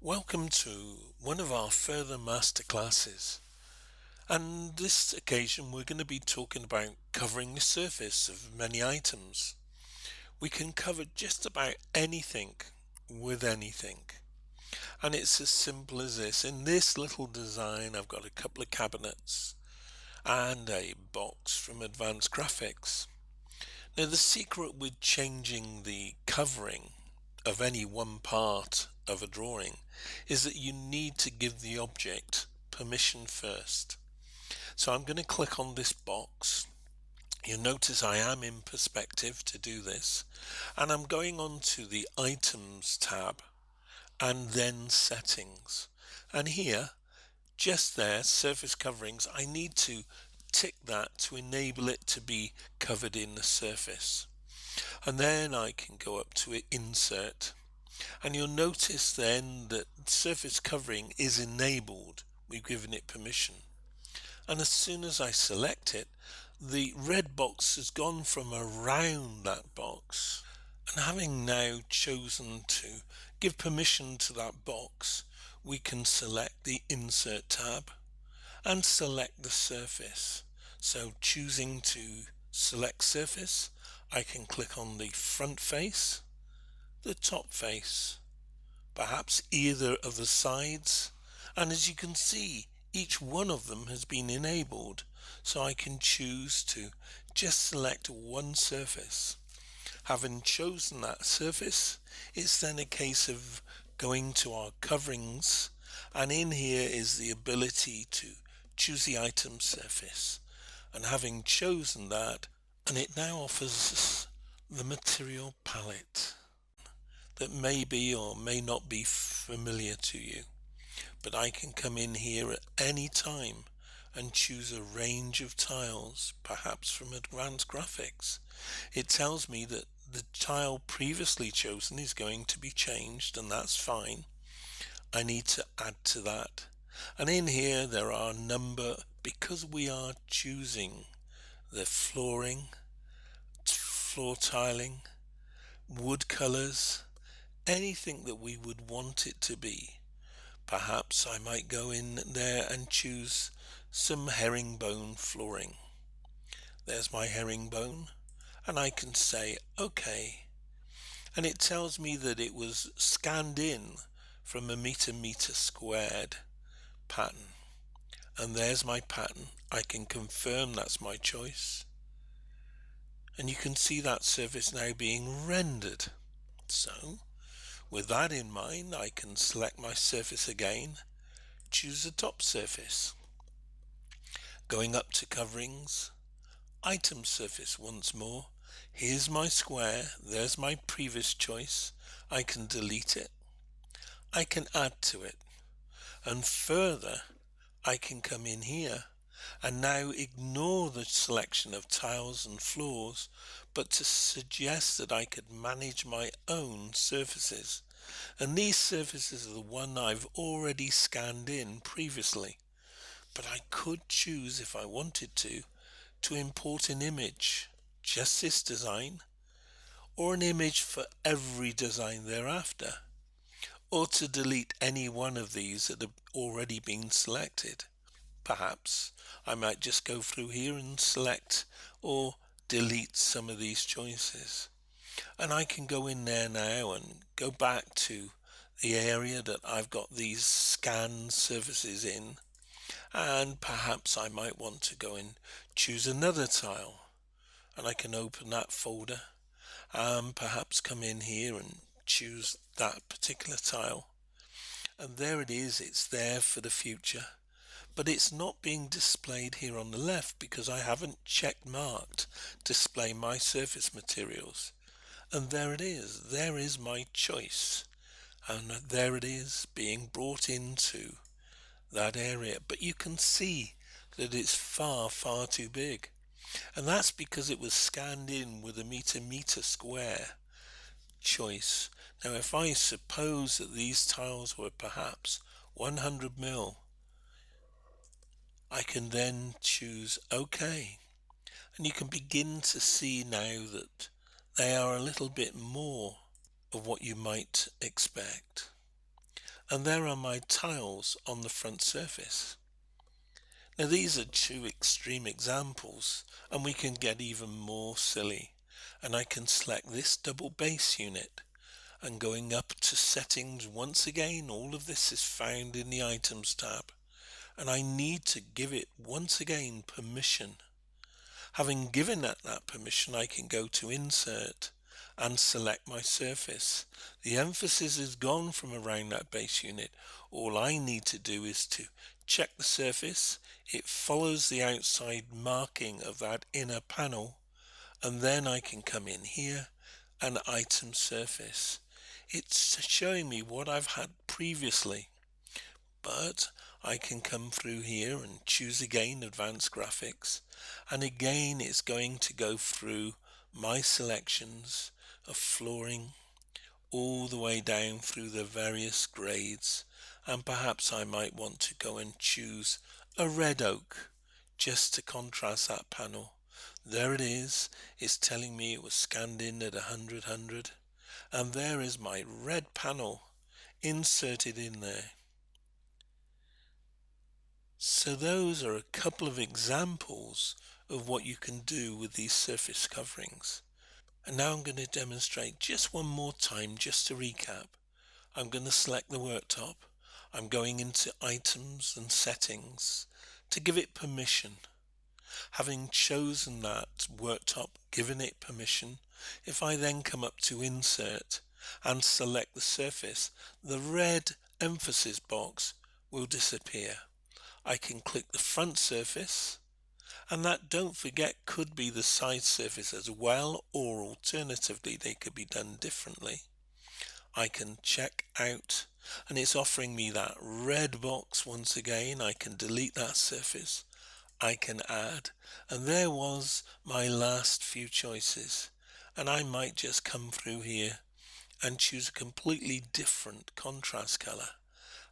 Welcome to one of our further masterclasses, and this occasion we're going to be talking about covering the surface of many items. We can cover just about anything with anything, and it's as simple as this. In this little design I've got a couple of cabinets and a box from Advanced Graphics. Now the secret with changing the covering of any one part of a drawing is that you need to give the object permission first. So I'm going to click on this box. You'll notice I am in perspective to do this, and I'm going on to the Items tab and then Settings, and here, just there, Surface Coverings, I need to tick that to enable it to be covered in the surface. And then I can go up to Insert, and you'll notice then that surface covering is enabled. We've given it permission, and as soon as I select it, the red box has gone from around that box. And having now chosen to give permission to that box, we can select the Insert tab and select the surface. So choosing to select surface, I can click on the front face, the top face, perhaps either of the sides, and as you can see, each one of them has been enabled, so I can choose to just select one surface. Having chosen that surface, it's then a case of going to our coverings, and in here is the ability to choose the item surface, and having chosen that, and it now offers us the material palette that may be or may not be familiar to you, but I can come in here at any time and choose a range of tiles, perhaps from Advanced Graphics. It tells me that the tile previously chosen is going to be changed, and that's fine. I need to add to that, and in here there are a number, because we are choosing the flooring, floor tiling, wood colors, anything that we would want it to be. Perhaps I might go in there and choose some herringbone flooring. There's my herringbone, and I can say OK, and it tells me that it was scanned in from a meter squared pattern, and there's my pattern. I can confirm that's my choice, and you can see that surface now being rendered. So with that in mind, I can select my surface again, choose the top surface, going up to coverings, item surface once more. Here's my square, there's my previous choice. I can delete it, I can add to it, and further I can come in here and now ignore the selection of tiles and floors, but to suggest that I could manage my own surfaces, and these surfaces are the one I've already scanned in previously. But I could choose, if I wanted to import an image, just this design, or an image for every design thereafter, or to delete any one of these that have already been selected. Perhaps I might just go through here and select or delete some of these choices, and I can go in there now and go back to the area that I've got these scanned surfaces in, and perhaps I might want to go and choose another tile, and I can open that folder and perhaps come in here and choose that particular tile, and there it is. It's there for the future, but it's not being displayed here on the left because I haven't checked marked display my surface materials, and there it is. There is my choice, and there it is being brought into that area, but you can see that it's far too big, and that's because it was scanned in with a meter square choice. Now if I suppose that these tiles were perhaps 100 mil, I can then choose OK, And you can begin to see now that they are a little bit more of what you might expect. And there are my tiles on the front surface. Now these are two extreme examples, and we can get even more silly. And I can select this double base unit, and going up to settings once again, all of this is found in the items tab, and I need to give it once again permission. Having given that permission, I can go to insert and select my surface. The emphasis is gone from around that base unit. All I need to do is to check the surface. It follows the outside marking of that inner panel, and then I can come in here and item surface. It's showing me what I've had previously, but I can come through here and choose again advanced graphics, and again it's going to go through my selections of flooring all the way down through the various grades, and perhaps I might want to go and choose a red oak just to contrast that panel. There it is. It's telling me it was scanned in at 100, and there is my red panel inserted in there. So those are a couple of examples of what you can do with these surface coverings. And now I'm going to demonstrate just one more time, just to recap. I'm going to select the worktop. I'm going into items and settings to give it permission. Having chosen that worktop, given it permission, if I then come up to insert and select the surface, the red emphasis box will disappear. I can click the front surface, and that, don't forget, could be the side surface as well, or alternatively they could be done differently. I can check out, and it's offering me that red box once again. I can delete that surface, I can add, and there was my last few choices. And I might just come through here and choose a completely different contrast color,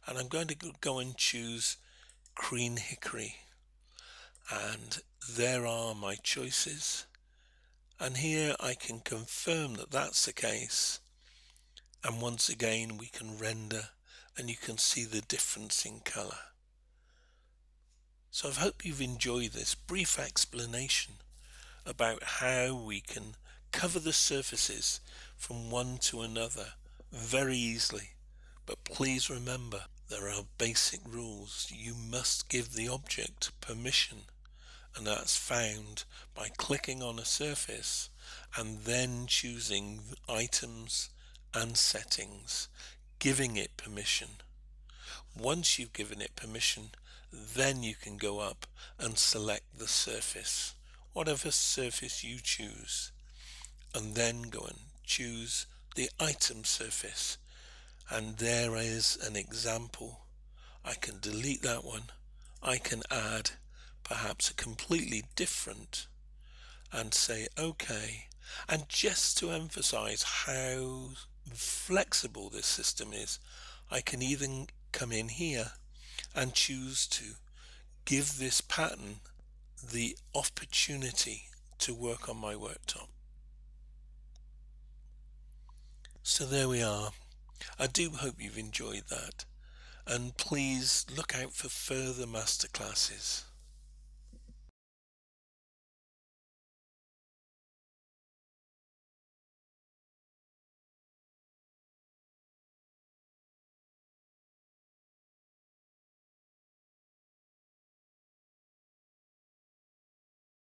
and I'm going to go and choose green hickory, and there are my choices, and here I can confirm that that's the case, and once again we can render, and you can see the difference in color. So I hope you've enjoyed this brief explanation about how we can cover the surfaces from one to another very easily. But please remember, there are basic rules. You must give the object permission, and that's found by clicking on a surface and then choosing items and settings, giving it permission. Once you've given it permission, then you can go up and select the surface, whatever surface you choose, and then go and choose the item surface. And there is an example. I can delete that one. I can add perhaps a completely different and say OK. And just to emphasize how flexible this system is, I can even come in here and choose to give this pattern the opportunity to work on my worktop. So there we are. I do hope you've enjoyed that, and please look out for further masterclasses.